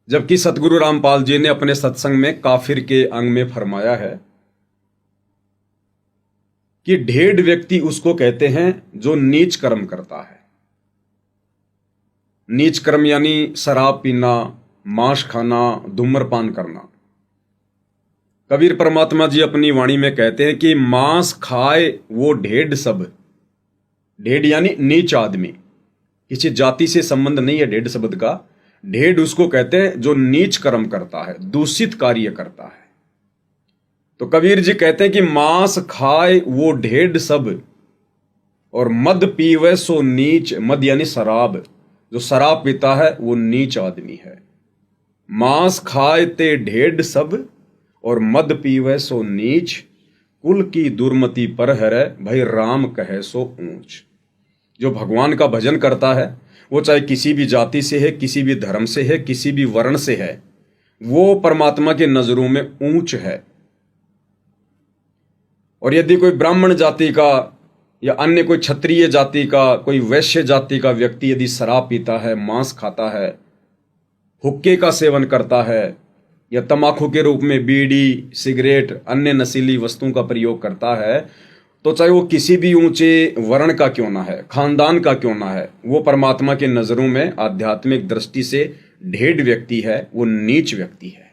जबकि सतगुरु रामपाल जी ने अपने सत्संग में काफिर के अंग में फरमाया है कि ढेड़ व्यक्ति उसको कहते हैं जो नीच कर्म करता है। नीच कर्म यानी शराब पीना, मांस खाना, धूम्रपान करना। कबीर परमात्मा जी अपनी वाणी में कहते हैं कि मांस खाए वो ढेड़ सब। ढेड़ यानी नीच आदमी, किसी जाति से संबंध नहीं है ढेड़ शब्द का। ढेड़ उसको कहते हैं जो नीच कर्म करता है, दूषित कार्य करता है। तो कबीर जी कहते हैं कि मांस खाए वो ढेड़ सब और मद पीवे सो नीच। मद यानी शराब, जो शराब पीता है वो नीच आदमी है। मांस खाए ते ढेड़ सब और मद पीवे सो नीच। कुल की दुर्मति पर हरे भाई राम कहे सो ऊंच। जो भगवान का भजन करता है वो चाहे किसी भी जाति से है, किसी भी धर्म से है, किसी भी वर्ण से है, वो परमात्मा के नजरों में ऊंच है। और यदि कोई ब्राह्मण जाति का या अन्य कोई क्षत्रिय जाति का, कोई वैश्य जाति का व्यक्ति यदि शराब पीता है, मांस खाता है, हुक्के का सेवन करता है या तंबाकू के रूप में बीड़ी, सिगरेट, अन्य नशीली वस्तुओं का प्रयोग करता है, तो चाहे वो किसी भी ऊंचे वर्ण का क्यों ना है, खानदान का क्यों ना है, वो परमात्मा के नजरों में आध्यात्मिक दृष्टि से ढेड़ व्यक्ति है, वो नीच व्यक्ति है।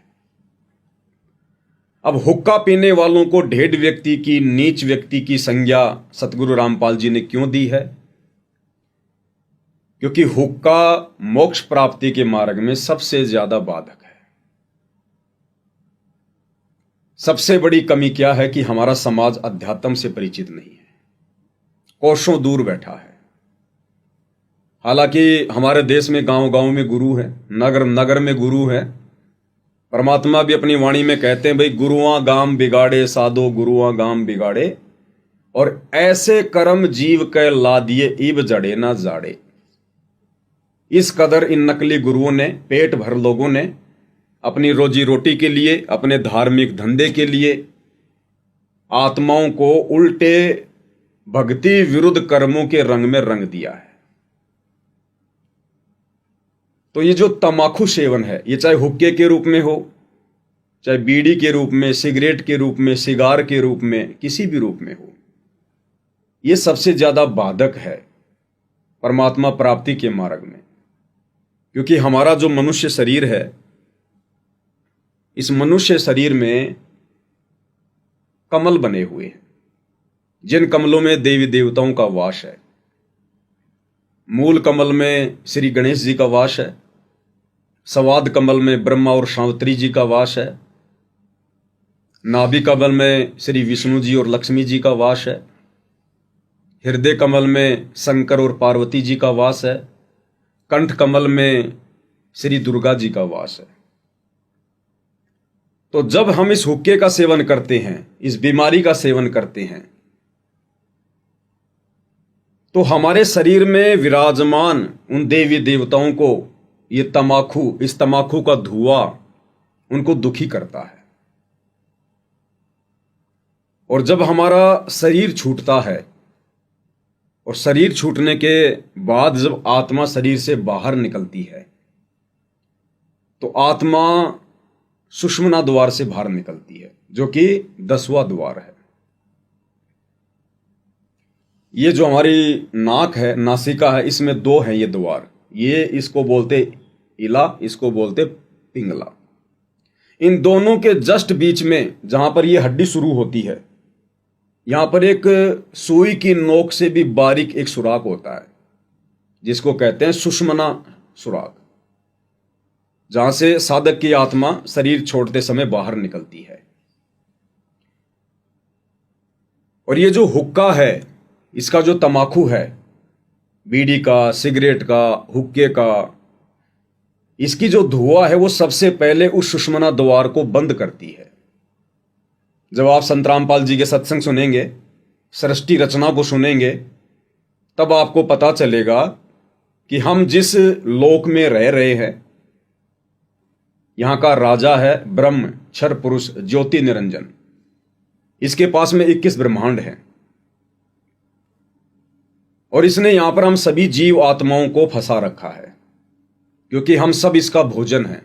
अब हुक्का पीने वालों को ढेड़ व्यक्ति की, नीच व्यक्ति की संज्ञा सतगुरु रामपाल जी ने क्यों दी है? क्योंकि हुक्का मोक्ष प्राप्ति के मार्ग में सबसे ज्यादा बाधक है। सबसे बड़ी कमी क्या है कि हमारा समाज अध्यात्म से परिचित नहीं है, कोसों दूर बैठा है। हालांकि हमारे देश में गांव गांव में गुरु है, नगर नगर में गुरु है। परमात्मा भी अपनी वाणी में कहते हैं भाई गुरुआ गाम बिगाड़े साधो, गुरुआ गाम बिगाड़े, और ऐसे कर्म जीव के ला दिए इब जड़े ना जाड़े। इस कदर इन नकली गुरुओं ने, पेट भर लोगों ने अपनी रोजी रोटी के लिए, अपने धार्मिक धंधे के लिए आत्माओं को उल्टे भक्ति विरुद्ध कर्मों के रंग में रंग दिया है। तो ये जो तमाकू सेवन है, ये चाहे हुक्के के रूप में हो, चाहे बीड़ी के रूप में, सिगरेट के रूप में, सिगार के रूप में, किसी भी रूप में हो, ये सबसे ज्यादा बाधक है परमात्मा प्राप्ति के मार्ग में। क्योंकि हमारा जो मनुष्य शरीर है, इस मनुष्य शरीर में कमल बने हुए हैं, जिन कमलों में देवी देवताओं का वास है। मूल कमल में श्री गणेश जी का वास है, सवाद कमल में ब्रह्मा और सावित्री जी का वास है, नाभि कमल में श्री विष्णु जी और लक्ष्मी जी का वास है, हृदय कमल में शंकर और पार्वती जी का वास है, कंठ कमल में श्री दुर्गा जी का वास है। तो जब हम इस हुक्के का सेवन करते हैं, इस बीमारी का सेवन करते हैं, तो हमारे शरीर में विराजमान उन देवी देवताओं को ये तमाकू, इस तमाकू का धुआं उनको दुखी करता है। और जब हमारा शरीर छूटता है और शरीर छूटने के बाद जब आत्मा शरीर से बाहर निकलती है, तो आत्मा सुषुम्ना द्वार से बाहर निकलती है, जो कि 10वां द्वार है। ये जो हमारी नाक है, नासिका है, इसमें 2 हैं ये द्वार। ये इसको बोलते इला, इसको बोलते पिंगला। इन दोनों के जस्ट बीच में जहां पर ये हड्डी शुरू होती है, यहां पर एक सुई की नोक से भी बारीक एक सुराख होता है, जिसको कहते हैं सुषुम्ना सुराख, जहां से साधक की आत्मा शरीर छोड़ते समय बाहर निकलती है। और ये जो हुक्का है, इसका जो तमाकू है, बीड़ी का, सिगरेट का, हुक्के का, इसकी जो धुआं है वो सबसे पहले उस सुषुम्ना द्वार को बंद करती है। जब आप संत रामपाल जी के सत्संग सुनेंगे, सृष्टि रचना को सुनेंगे, तब आपको पता चलेगा कि हम जिस लोक में रह रहे हैं, यहां का राजा है ब्रह्म, क्षर पुरुष, ज्योति निरंजन। इसके पास में 21 ब्रह्मांड हैं, और इसने यहां पर हम सभी जीव आत्माओं को फंसा रखा है, क्योंकि हम सब इसका भोजन हैं।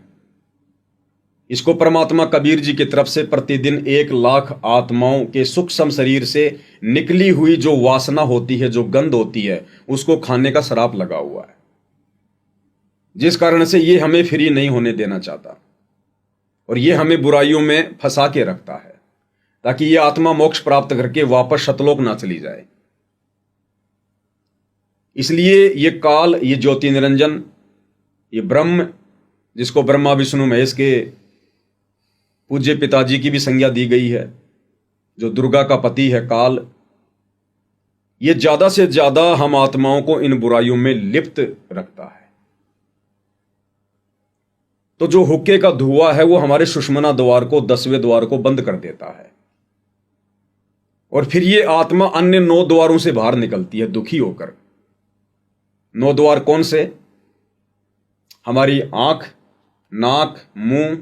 इसको परमात्मा कबीर जी की तरफ से प्रतिदिन 1 लाख आत्माओं के सूक्ष्म शरीर से निकली हुई जो वासना होती है, जो गंध होती है, उसको खाने का श्राप लगा हुआ है, जिस कारण से ये हमें फ्री नहीं होने देना चाहता और ये हमें बुराइयों में फंसा के रखता है, ताकि ये आत्मा मोक्ष प्राप्त करके वापस शतलोक ना चली जाए। इसलिए ये काल, ये ज्योति निरंजन, ये ब्रह्म, जिसको ब्रह्मा विष्णु महेश के पूज्य पिताजी की भी संज्ञा दी गई है, जो दुर्गा का पति है काल, ये ज्यादा से ज्यादा हम आत्माओं को इन बुराइयों में लिप्त रखता है। तो जो हुक्के का धुआं है वो हमारे सुषुम्ना द्वार को, 10वें द्वार को बंद कर देता है और फिर ये आत्मा अन्य 9 द्वारों से बाहर निकलती है दुखी होकर। 9 द्वार कौन से? हमारी आंख, नाक, मुंह,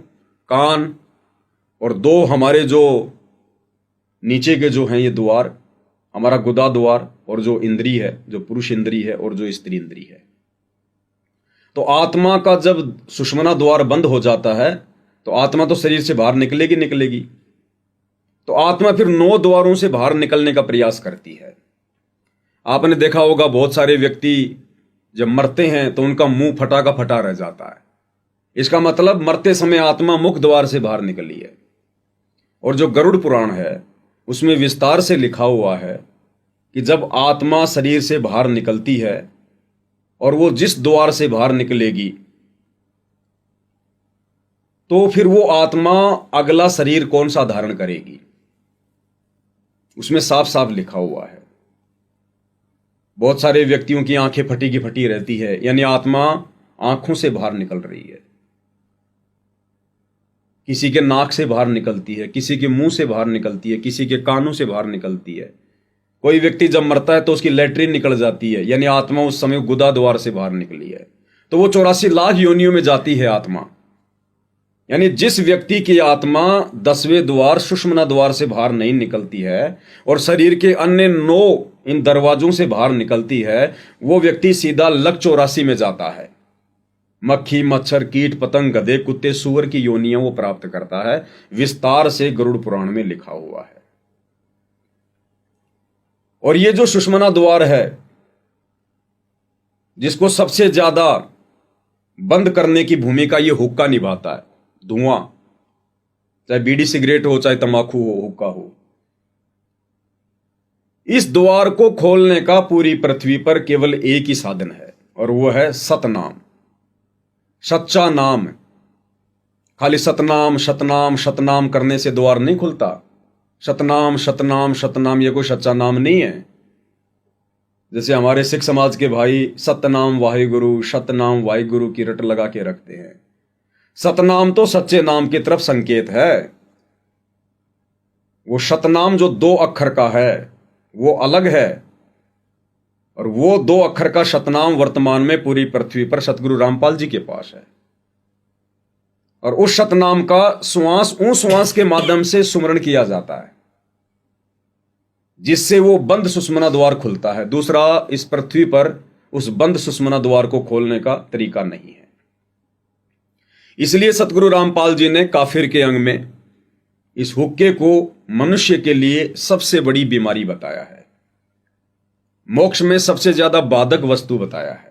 कान और 2 हमारे जो नीचे के जो हैं ये द्वार, हमारा गुदा द्वार और जो इंद्री है, जो पुरुष इंद्री है और जो स्त्री इंद्री है। तो आत्मा का जब सुषुम्ना द्वार बंद हो जाता है तो आत्मा तो शरीर से बाहर निकलेगी। तो आत्मा फिर 9 द्वारों से बाहर निकलने का प्रयास करती है। आपने देखा होगा बहुत सारे व्यक्ति जब मरते हैं तो उनका मुंह फटा का फटा रह जाता है। इसका मतलब मरते समय आत्मा मुख द्वार से बाहर निकली है। और जो गरुड़ पुराण है उसमें विस्तार से लिखा हुआ है कि जब आत्मा शरीर से बाहर निकलती है और वो जिस द्वार से बाहर निकलेगी तो फिर वो आत्मा अगला शरीर कौन सा धारण करेगी, उसमें साफ साफ लिखा हुआ है। बहुत सारे व्यक्तियों की आंखें फटी की फटी रहती है, यानी आत्मा आंखों से बाहर निकल रही है। किसी के नाक से बाहर निकलती है, किसी के मुंह से बाहर निकलती है, किसी के कानों से बाहर निकलती है। कोई व्यक्ति जब मरता है तो उसकी लैट्रिन निकल जाती है, यानी आत्मा उस समय गुदा द्वार से बाहर निकली है। तो वो 84 लाख योनियों में जाती है आत्मा। यानी जिस व्यक्ति की आत्मा 10वें द्वार सुषुम्ना द्वार से बाहर नहीं निकलती है और शरीर के अन्य 9 इन दरवाजों से बाहर निकलती है, वो व्यक्ति सीधा लक 84 में जाता है। मक्खी, मच्छर, कीट, पतंग, गधे, कुत्ते, सूअर की योनियां वो प्राप्त करता है। विस्तार से गरुड़ पुराण में लिखा हुआ है। और ये जो सुषुम्ना द्वार है, जिसको सबसे ज्यादा बंद करने की भूमिका ये हुक्का निभाता है, धुआं, चाहे बीड़ी सिगरेट हो, चाहे तंबाकू हो, हुक्का हो। इस द्वार को खोलने का पूरी पृथ्वी पर केवल एक ही साधन है और वो है सतनाम, सच्चा नाम। खाली सतनाम सतनाम सतनाम करने से द्वार नहीं खुलता। सतनाम सतनाम सतनाम ये कोई सच्चा नाम नहीं है। जैसे हमारे सिख समाज के भाई सतनाम वाहिगुरु, सतनाम वाहिगुरु की रट लगा के रखते हैं। सतनाम तो सच्चे नाम की तरफ संकेत है। वो सतनाम जो 2 अक्षर का है वो अलग है, और वो 2 अक्षर का सतनाम वर्तमान में पूरी पृथ्वी पर सतगुरु रामपाल जी के पास है। और उस सतनाम का श्वास उस श्वास के माध्यम से सुमरण किया जाता है, जिससे वो बंद सुषुम्ना द्वार खुलता है। दूसरा इस पृथ्वी पर उस बंद सुषुम्ना द्वार को खोलने का तरीका नहीं है। इसलिए सतगुरु रामपाल जी ने काफिर के अंग में इस हुक्के को मनुष्य के लिए सबसे बड़ी बीमारी बताया है, मोक्ष में सबसे ज्यादा बाधक वस्तु बताया है।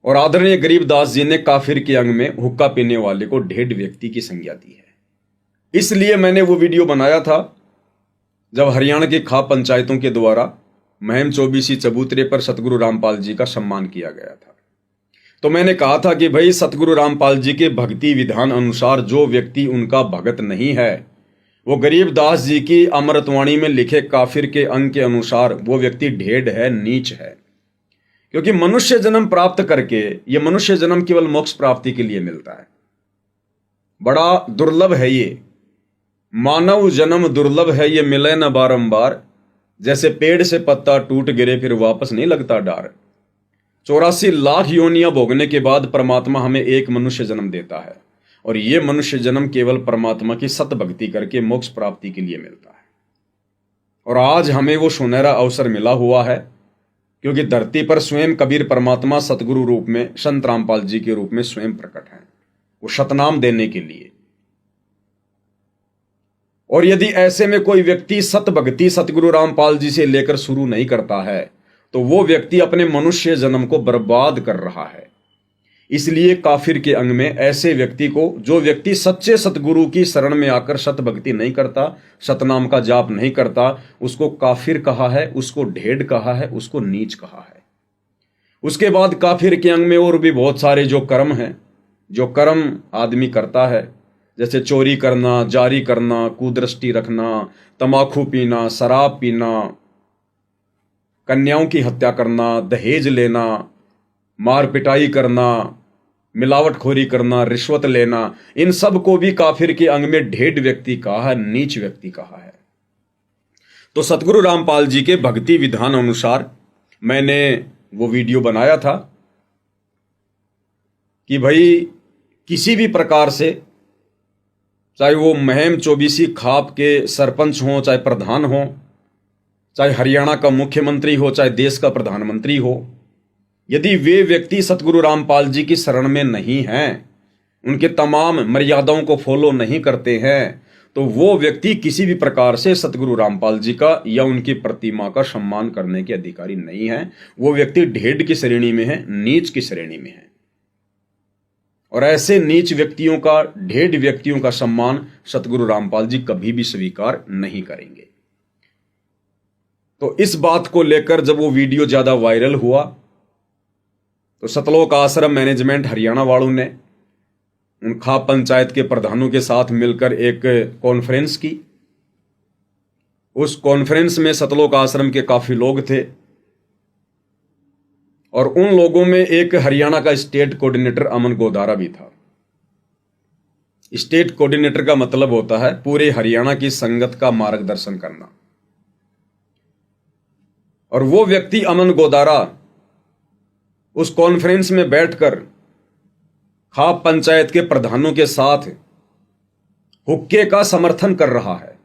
और आदरणीय गरीबदास जी ने काफिर के अंग में हुक्का पीने वाले को ढेड व्यक्ति की संज्ञा दी है। इसलिए मैंने वो वीडियो बनाया था जब हरियाणा की खाप पंचायतों के द्वारा महम चौबीसी चबूतरे पर सतगुरु रामपाल जी का सम्मान किया गया था। तो मैंने कहा था कि भाई सतगुरु रामपाल जी के भक्ति विधान अनुसार जो व्यक्ति उनका भगत नहीं है, वो गरीबदास जी की अमृतवाणी में लिखे काफिर के अंग के अनुसार वो व्यक्ति ढेड है, नीच है। क्योंकि मनुष्य जन्म प्राप्त करके ये मनुष्य जन्म केवल मोक्ष प्राप्ति के लिए मिलता है। बड़ा दुर्लभ है ये मानव जन्म, दुर्लभ है ये, मिले न बारंबार। जैसे पेड़ से पत्ता टूट गिरे फिर वापस नहीं लगता डार। 84 लाख योनियां भोगने के बाद परमात्मा हमें एक मनुष्य जन्म देता है, और ये मनुष्य जन्म केवल परमात्मा की सत भक्ति करके मोक्ष प्राप्ति के लिए मिलता है। और आज हमें वो सुनहरा अवसर मिला हुआ है, क्योंकि धरती पर स्वयं कबीर परमात्मा सतगुरु रूप में संत रामपाल जी के रूप में स्वयं प्रकट हैं। वो शतनाम देने के लिए। और यदि ऐसे में कोई व्यक्ति सत भक्ति सतगुरु रामपाल जी से लेकर शुरू नहीं करता है तो वो व्यक्ति अपने मनुष्य जन्म को बर्बाद कर रहा है। इसलिए काफिर के अंग में ऐसे व्यक्ति को, जो व्यक्ति सच्चे सतगुरु की शरण में आकर सत भक्ति नहीं करता, सतनाम का जाप नहीं करता, उसको काफिर कहा है, उसको ढेड कहा है, उसको नीच कहा है। उसके बाद काफिर के अंग में और भी बहुत सारे जो कर्म हैं, जो कर्म आदमी करता है, जैसे चोरी करना, जारी करना, कुदृष्टि रखना, तमाकू पीना, शराब पीना, कन्याओं की हत्या करना, दहेज लेना, मार पिटाई करना, मिलावटखोरी करना, रिश्वत लेना, इन सब को भी काफिर के अंग में ढेड व्यक्ति कहा है, नीच व्यक्ति कहा है। तो सतगुरु रामपाल जी के भक्ति विधान अनुसार मैंने वो वीडियो बनाया था कि भाई किसी भी प्रकार से, चाहे वो महम चौबीसी खाप के सरपंच हो, चाहे प्रधान हो, चाहे हरियाणा का मुख्यमंत्री हो, चाहे देश का प्रधानमंत्री हो, यदि वे व्यक्ति सतगुरु रामपाल जी की शरण में नहीं हैं, उनके तमाम मर्यादाओं को फॉलो नहीं करते हैं, तो वो व्यक्ति किसी भी प्रकार से सतगुरु रामपाल जी का या उनकी प्रतिमा का सम्मान करने के अधिकारी नहीं है। वो व्यक्ति ढेड की श्रेणी में है, नीच की श्रेणी में है। और ऐसे नीच व्यक्तियों का, ढेड व्यक्तियों का सम्मान सतगुरु रामपाल जी कभी भी स्वीकार नहीं करेंगे। तो इस बात को लेकर जब वो वीडियो ज्यादा वायरल हुआ तो सतलोक आश्रम मैनेजमेंट हरियाणा वालों ने उन खाप पंचायत के प्रधानों के साथ मिलकर एक कॉन्फ्रेंस की। उस कॉन्फ्रेंस में सतलोक आश्रम के काफी लोग थे और उन लोगों में एक हरियाणा का स्टेट कोऑर्डिनेटर अमन गोदारा भी था। स्टेट कोऑर्डिनेटर का मतलब होता है पूरे हरियाणा की संगत का मार्गदर्शन करना। और वो व्यक्ति अमन गोदारा उस कॉन्फ्रेंस में बैठकर खाप पंचायत के प्रधानों के साथ हुक्के का समर्थन कर रहा है,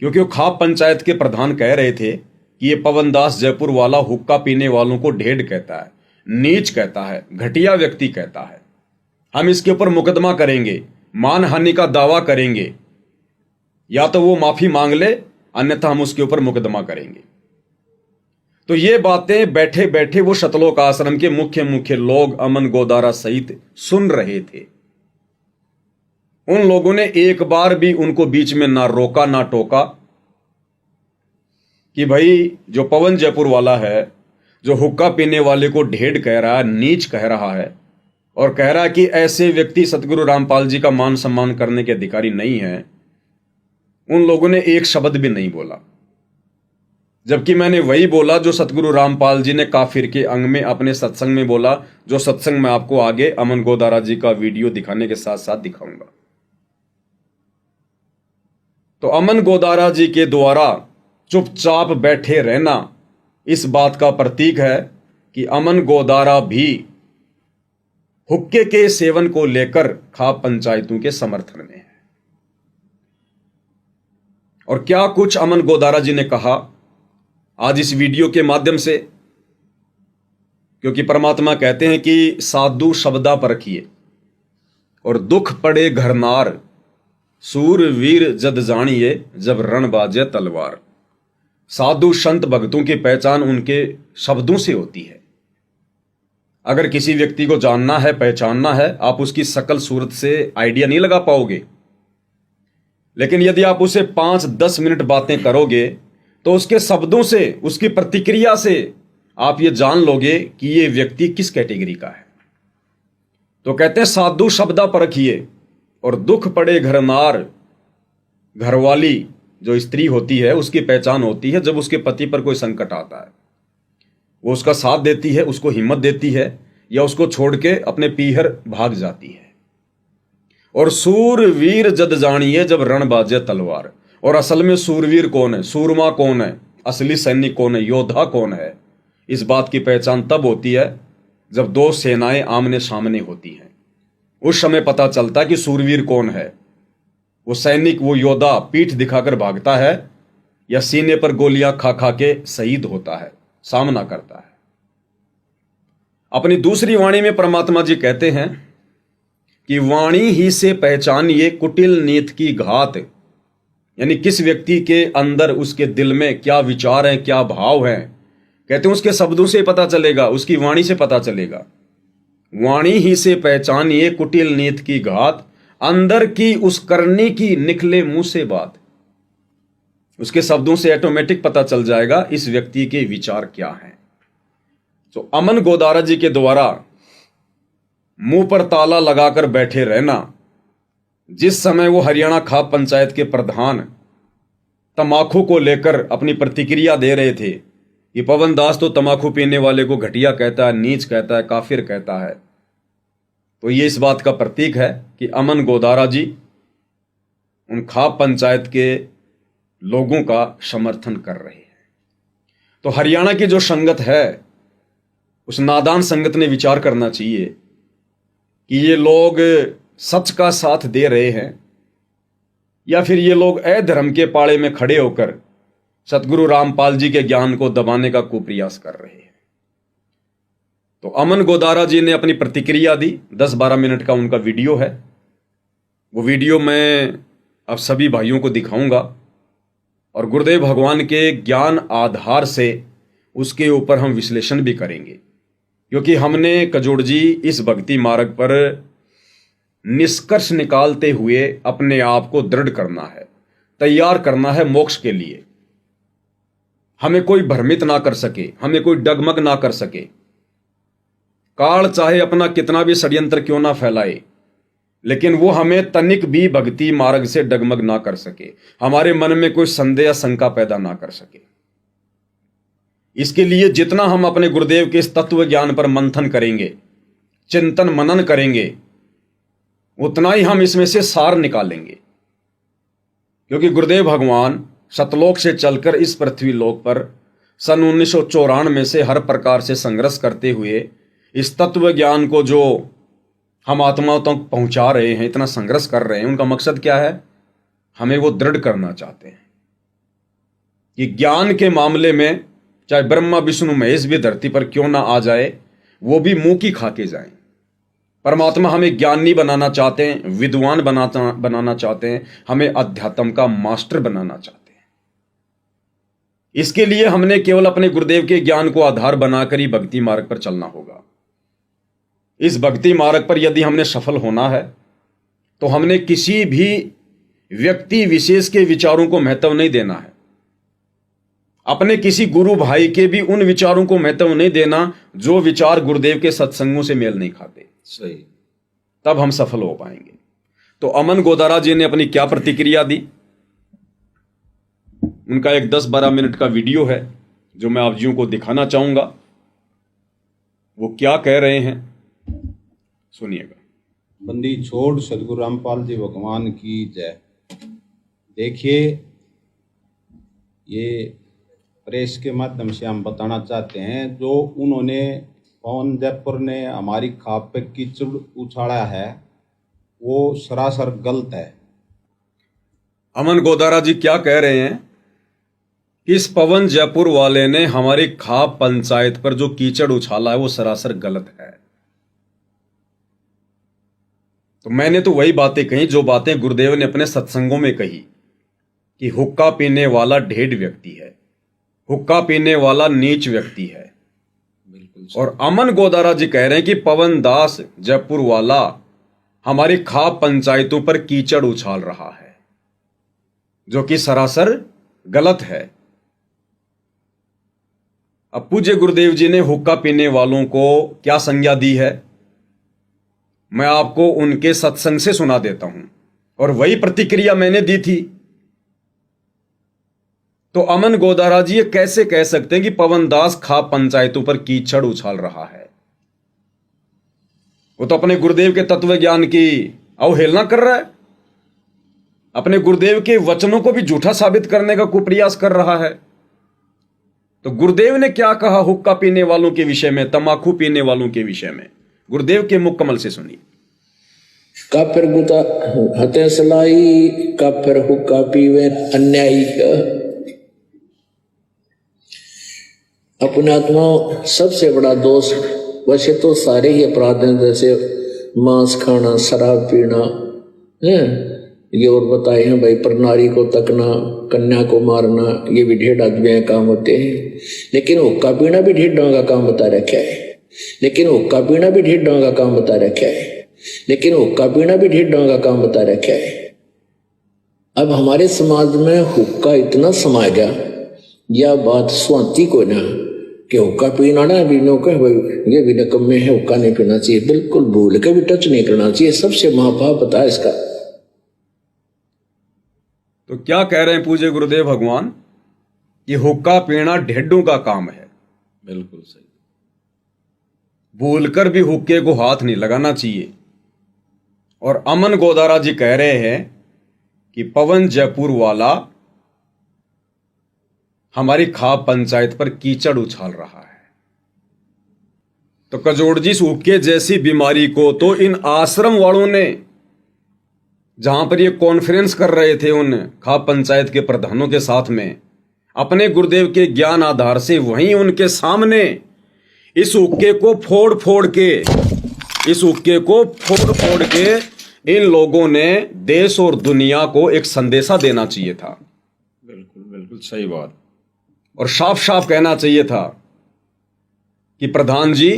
क्योंकि वो खाप पंचायत के प्रधान कह रहे थे कि ये पवन दास जयपुर वाला हुक्का पीने वालों को ढेड कहता है, नीच कहता है, घटिया व्यक्ति कहता है, हम इसके ऊपर मुकदमा करेंगे, मानहानि का दावा करेंगे, या तो वो माफी मांग ले अन्यथा हम उसके ऊपर मुकदमा करेंगे। तो ये बातें बैठे बैठे वो सतलोक आश्रम के मुख्य लोग अमन गोदारा सहित सुन रहे थे। उन लोगों ने एक बार भी उनको बीच में ना रोका ना टोका कि भाई जो पवन जयपुर वाला है, जो हुक्का पीने वाले को ढेड कह रहा है, नीच कह रहा है और कह रहा है कि ऐसे व्यक्ति सतगुरु रामपाल जी का मान सम्मान करने के अधिकारी नहीं है, उन लोगों ने एक शब्द भी नहीं बोला। जबकि मैंने वही बोला जो सतगुरु रामपाल जी ने काफिर के अंग में अपने सत्संग में बोला, जो सत्संग मैं आपको आगे अमन गोदारा जी का वीडियो दिखाने के साथ साथ दिखाऊंगा। तो अमन गोदारा जी के द्वारा चुपचाप बैठे रहना इस बात का प्रतीक है कि अमन गोदारा भी हुक्के के सेवन को लेकर खाप पंचायतों के समर्थन में है। और क्या कुछ अमन गोदारा जी ने कहा आज इस वीडियो के माध्यम से, क्योंकि परमात्मा कहते हैं कि साधु शब्दा परखिए और दुख पड़े घरनार, सूर वीर जद जानिए जब रण बाजे तलवार। साधु संत भक्तों की पहचान उनके शब्दों से होती है। अगर किसी व्यक्ति को जानना है, पहचानना है, आप उसकी शकल सूरत से आइडिया नहीं लगा पाओगे, लेकिन यदि आप उसे 5-10 मिनट बातें करोगे तो उसके शब्दों से, उसकी प्रतिक्रिया से आप ये जान लोगे कि ये व्यक्ति किस कैटेगरी का है। तो कहते हैं साधु शब्दा परखिए और दुख पड़े घरनार। घरवाली जो स्त्री होती है उसकी पहचान होती है जब उसके पति पर कोई संकट आता है, वो उसका साथ देती है, उसको हिम्मत देती है या उसको छोड़ के अपने पीहर भाग जाती है। और सूरवीर जद जानिए जब रण बाजे तलवार। और असल में सूरवीर कौन है, सूरमा कौन है, असली सैनिक कौन है, योद्धा कौन है, इस बात की पहचान तब होती है जब दो सेनाएं आमने सामने होती हैं। उस समय पता चलता कि सूरवीर कौन है। वो सैनिक, वो योद्धा पीठ दिखाकर भागता है या सीने पर गोलियां खा खा के शहीद होता है, सामना करता है। अपनी दूसरी वाणी में परमात्मा जी कहते हैं कि वाणी ही से पहचानिए कुटिल नीत की घात, यानी किस व्यक्ति के अंदर, उसके दिल में क्या विचार हैं, क्या भाव हैं। कहते हैं उसके शब्दों से पता चलेगा, उसकी वाणी से पता चलेगा। वाणी ही से पहचानिए कुटिल नीत की घात, अंदर की उस करनी की निकले मुंह से बात। उसके शब्दों से ऑटोमेटिक पता चल जाएगा इस व्यक्ति के विचार क्या हैं। तो अमन गोदारा जी के द्वारा मुंह पर ताला लगाकर बैठे रहना, जिस समय वो हरियाणा खाप पंचायत के प्रधान तमाकू को लेकर अपनी प्रतिक्रिया दे रहे थे कि पवन दास तो तमाकू पीने वाले को घटिया कहता है, नीच कहता है, काफिर कहता है, तो ये इस बात का प्रतीक है कि अमन गोदारा जी उन खाप पंचायत के लोगों का समर्थन कर रहे हैं। तो हरियाणा की जो संगत है, उस नादान संगत ने विचार करना चाहिए कि ये लोग सच का साथ दे रहे हैं या फिर ये लोग अधर्म के पाड़े में खड़े होकर सतगुरु रामपाल जी के ज्ञान को दबाने का कुप्रयास कर रहे हैं। तो अमन गोदारा जी ने अपनी प्रतिक्रिया दी, 10-12 मिनट का उनका वीडियो है। वो वीडियो मैं अब सभी भाइयों को दिखाऊंगा और गुरुदेव भगवान के ज्ञान आधार से उसके ऊपर हम विश्लेषण भी करेंगे, क्योंकि हमने कजोड़ जी इस भक्ति मार्ग पर निष्कर्ष निकालते हुए अपने आप को दृढ़ करना है, तैयार करना है मोक्ष के लिए। हमें कोई भ्रमित ना कर सके, हमें कोई डगमग ना कर सके। काल चाहे अपना कितना भी षड्यंत्र क्यों ना फैलाए, लेकिन वो हमें तनिक भी भक्ति मार्ग से डगमग ना कर सके, हमारे मन में कोई संदेह या शंका पैदा ना कर सके। इसके लिए जितना हम अपने गुरुदेव के इस तत्व ज्ञान पर मंथन करेंगे, चिंतन मनन करेंगे, उतना ही हम इसमें से सार निकालेंगे। क्योंकि गुरुदेव भगवान सतलोक से चलकर इस पृथ्वी लोक पर सन 1994 से हर प्रकार से संघर्ष करते हुए इस तत्व ज्ञान को जो हम आत्माओं तक पहुंचा रहे हैं, इतना संघर्ष कर रहे हैं, उनका मकसद क्या है? हमें वो दृढ़ करना चाहते हैं कि ज्ञान के मामले में चाहे ब्रह्मा विष्णु महेश भी धरती पर क्यों ना आ जाए, वो भी मुंह की खा के जाएं। परमात्मा हमें ज्ञानी बनाना चाहते हैं, विद्वान बनाना चाहते हैं, हमें अध्यात्म का मास्टर बनाना चाहते हैं। इसके लिए हमने केवल अपने गुरुदेव के ज्ञान को आधार बनाकर ही भक्ति मार्ग पर चलना होगा। इस भक्ति मार्ग पर यदि हमने सफल होना है तो हमने किसी भी व्यक्ति विशेष के विचारों को महत्व नहीं देना है। अपने किसी गुरु भाई के भी उन विचारों को महत्व नहीं देना जो विचार गुरुदेव के सत्संगों से मेल नहीं खाते। सही, तब हम सफल हो पाएंगे। तो अमन गोदारा जी ने अपनी क्या प्रतिक्रिया दी, उनका एक 10-12 मिनट का वीडियो है जो मैं आप जियों को दिखाना चाहूंगा। वो क्या कह रहे हैं सुनिएगा। बंदी छोड़ सदगुरु रामपाल जी भगवान की जय। देखिए, ये प्रेस के माध्यम से हम बताना चाहते हैं, जो उन्होंने पवन जयपुर ने हमारी खाप पे कीचड़ उछाड़ा है वो सरासर गलत है। अमन गोदारा जी क्या कह रहे हैं कि इस पवन जयपुर वाले ने हमारी खाप पंचायत पर जो कीचड़ उछाला है वो सरासर गलत है। तो मैंने तो वही बातें कही जो बातें गुरुदेव ने अपने सत्संगों में कही कि हुक्का पीने वाला ढेड व्यक्ति है, हुक्का पीने वाला नीच व्यक्ति है। बिल्कुल। और अमन गोदारा जी कह रहे हैं कि पवन दास जयपुर वाला हमारी खाप पंचायतों पर कीचड़ उछाल रहा है, जो कि सरासर गलत है। अब पूज्य गुरुदेव जी ने हुक्का पीने वालों को क्या संज्ञा दी है, मैं आपको उनके सत्संग से सुना देता हूं, और वही प्रतिक्रिया मैंने दी थी। तो अमन गोदारा जी ये कैसे कह सकते हैं कि पवन दास खाप पंचायतों पर कीचड़ उछाल रहा है? वो तो अपने गुरुदेव के तत्व ज्ञान की अवहेलना कर रहा है, अपने गुरुदेव के वचनों को भी झूठा साबित करने का कुप्रयास कर रहा है। तो गुरुदेव ने क्या कहा हुक्का पीने वालों के विषय में, तंबाकू पीने वालों के विषय में? गुरुदेव के मुख कमल से सुनिए। काफिर गुता हते सलाई, काफिर हुक्का पीवे अन्यायी। अपने आत्मा सबसे बड़ा दोष, वैसे तो सारे ही अपराध हैं, जैसे मांस खाना, शराब पीना है। ये और बताए हैं भाई, पर नारी को तकना, कन्या को मारना, ये भी ढेड आदमी काम होते हैं। लेकिन हुक्का पीना भी ढेडों का काम बता रखा है। लेकिन हुक्का पीना भी ढेडों का काम बता रखा है। लेकिन हुक्का पीना भी ढेडों का काम बता रखा है। अब हमारे समाज में हुक्का इतना समा गया, यह बात स्वाति को ना कि हुक्का पीना ना भी नो कह ये भी नकम्मे है, हुक्का नहीं पीना चाहिए। बिल्कुल भूल के भी टच नहीं करना चाहिए। सबसे महापाप पता है इसका। तो क्या कह रहे हैं पूज्य गुरुदेव भगवान कि हुक्का पीना ढेडों का काम है। बिल्कुल सही। भूलकर भी हुक्के को हाथ नहीं लगाना चाहिए। और अमन गोदारा जी कह रहे हैं कि पवन जयपुर वाला हमारी खाप पंचायत पर कीचड़ उछाल रहा है। तो कजोड़ जी, हुक्के जैसी बीमारी को तो इन आश्रम वालों ने, जहां पर ये कॉन्फ्रेंस कर रहे थे उन खाप पंचायत के प्रधानों के साथ में, अपने गुरुदेव के ज्ञान आधार से वहीं उनके सामने इस हुक्के को फोड़ फोड़ के इन लोगों ने देश और दुनिया को एक संदेशा देना चाहिए था। बिल्कुल बिल्कुल सही बात। और साफ साफ कहना चाहिए था कि प्रधान जी,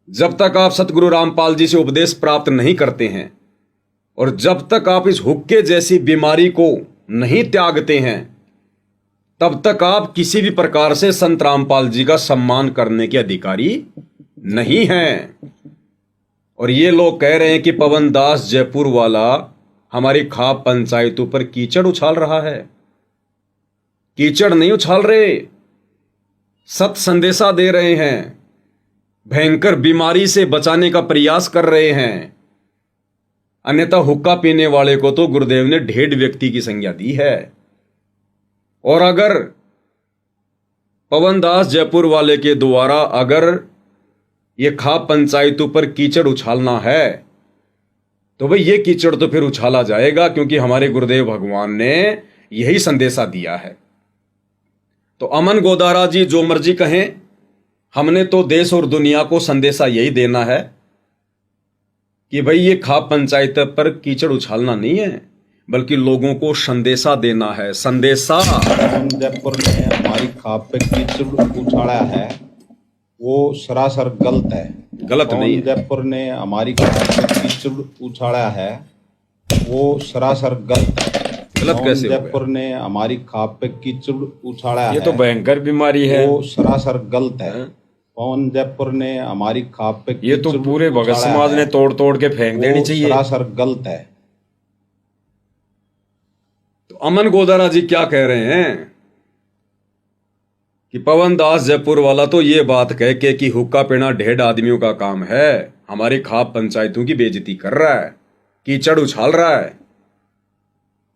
जब तक आप सतगुरु रामपाल जी से उपदेश प्राप्त नहीं करते हैं और जब तक आप इस हुक्के जैसी बीमारी को नहीं त्यागते हैं, तब तक आप किसी भी प्रकार से संत रामपाल जी का सम्मान करने के अधिकारी नहीं हैं। और ये लोग कह रहे हैं कि पवन दास जयपुर वाला हमारी खाप पंचायतों पर कीचड़ उछाल रहा है। कीचड़ नहीं उछाल रहे, सत संदेशा दे रहे हैं, भयंकर बीमारी से बचाने का प्रयास कर रहे हैं। अन्यथा हुक्का पीने वाले को तो गुरुदेव ने ढेड व्यक्ति की संज्ञा दी है। और अगर पवन दास जयपुर वाले के द्वारा अगर ये खाप पंचायतों पर कीचड़ उछालना है, तो भाई ये कीचड़ तो फिर उछाला जाएगा, क्योंकि हमारे गुरुदेव भगवान ने यही संदेशा दिया है। तो अमन गोदारा जी जो मर्जी कहें, हमने तो देश और दुनिया को संदेशा यही देना है कि भाई ये खाप पंचायत पर कीचड़ उछालना नहीं है, बल्कि लोगों को संदेशा देना है। संदेशा जयपुर ने हमारी खाप पे कीचड़ उछाला है, वो सरासर गलत है। गलत नहीं है। जयपुर ने हमारी खाप पे कीचड़ उछाला है, वो सरासर गलत है। गलत कैसे हो गया? जयपुर ने हमारी खाप पे कीचड़ उछाला है, ये तो भयंकर बीमारी है। वो सरासर गलत है। पवन जयपुर ने हमारी खाप पे ये तो पूरे भगत समाज ने तोड़ तोड़ के फेंक देनी चाहिए। सरासर गलत है। तो अमन गोदारा जी क्या कह रहे हैं कि पवन दास जयपुर वाला तो ये बात कह के कि हुक्का पीना ढेड आदमियों का काम है, हमारी खाप पंचायतों की बेइज्जती कर रहा है, कीचड़ उछाल रहा है।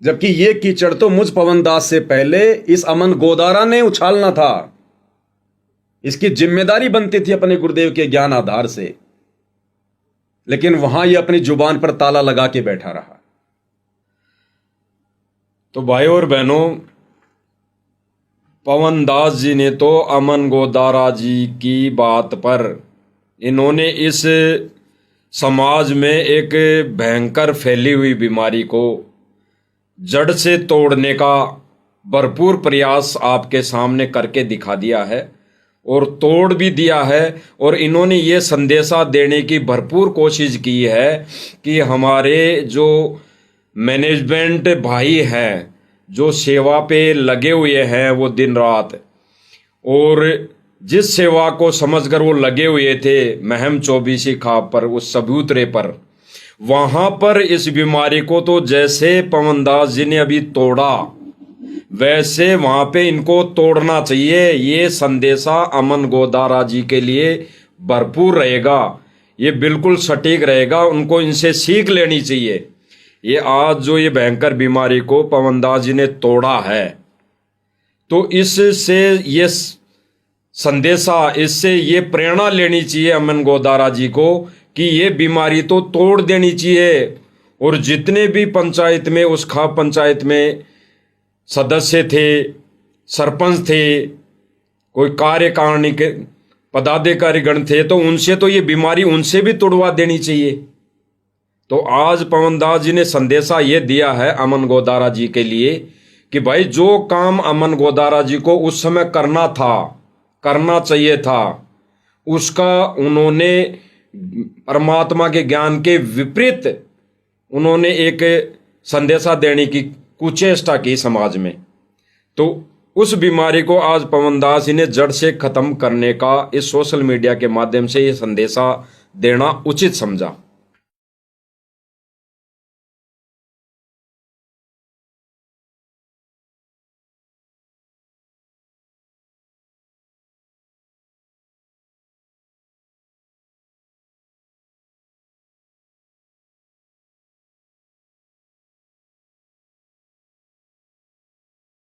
जबकि ये कीचड़ तो मुझ पवन दास से पहले इस अमन गोदारा ने उछालना था। इसकी जिम्मेदारी बनती थी अपने गुरुदेव के ज्ञान आधार से, लेकिन वहां ये अपनी जुबान पर ताला लगा के बैठा रहा। तो भाई और बहनों, पवन दास जी ने तो अमन गोदारा जी की बात पर इन्होंने इस समाज में एक भयंकर फैली हुई बीमारी को जड़ से तोड़ने का भरपूर प्रयास आपके सामने करके दिखा दिया है और तोड़ भी दिया है। और इन्होंने ये संदेशा देने की भरपूर कोशिश की है कि हमारे जो मैनेजमेंट भाई हैं, जो सेवा पे लगे हुए हैं वो दिन रात, और जिस सेवा को समझकर वो लगे हुए थे महम चौबीसी खाप पर, उस सबूतरे पर, वहां पर इस बीमारी को तो जैसे पवन दास जी ने अभी तोड़ा, वैसे वहां पे इनको तोड़ना चाहिए। ये संदेशा अमन गोदारा जी के लिए भरपूर रहेगा, ये बिल्कुल सटीक रहेगा, उनको इनसे सीख लेनी चाहिए। ये आज जो ये भयंकर बीमारी को पवन दास जी ने तोड़ा है, तो इससे ये संदेशा, इससे ये प्रेरणा लेनी चाहिए अमन गोदारा जी को कि ये बीमारी तो तोड़ देनी चाहिए। और जितने भी पंचायत में, उस खाप पंचायत में सदस्य थे, सरपंच थे, कोई कार्यकारिणी के पदाधिकारीगण थे तो उनसे तो ये बीमारी उनसे भी तुड़वा देनी चाहिए। तो आज पवन दास जी ने संदेशा ये दिया है अमन गोदारा जी के लिए कि भाई जो काम अमन गोदारा जी को उस समय करना था, करना चाहिए था, उसका उन्होंने परमात्मा के ज्ञान के विपरीत उन्होंने एक संदेशा देने की कुचेष्टा की समाज में। तो उस बीमारी को आज पवन दास जी ने जड़ से खत्म करने का इस सोशल मीडिया के माध्यम से ये संदेशा देना उचित समझा।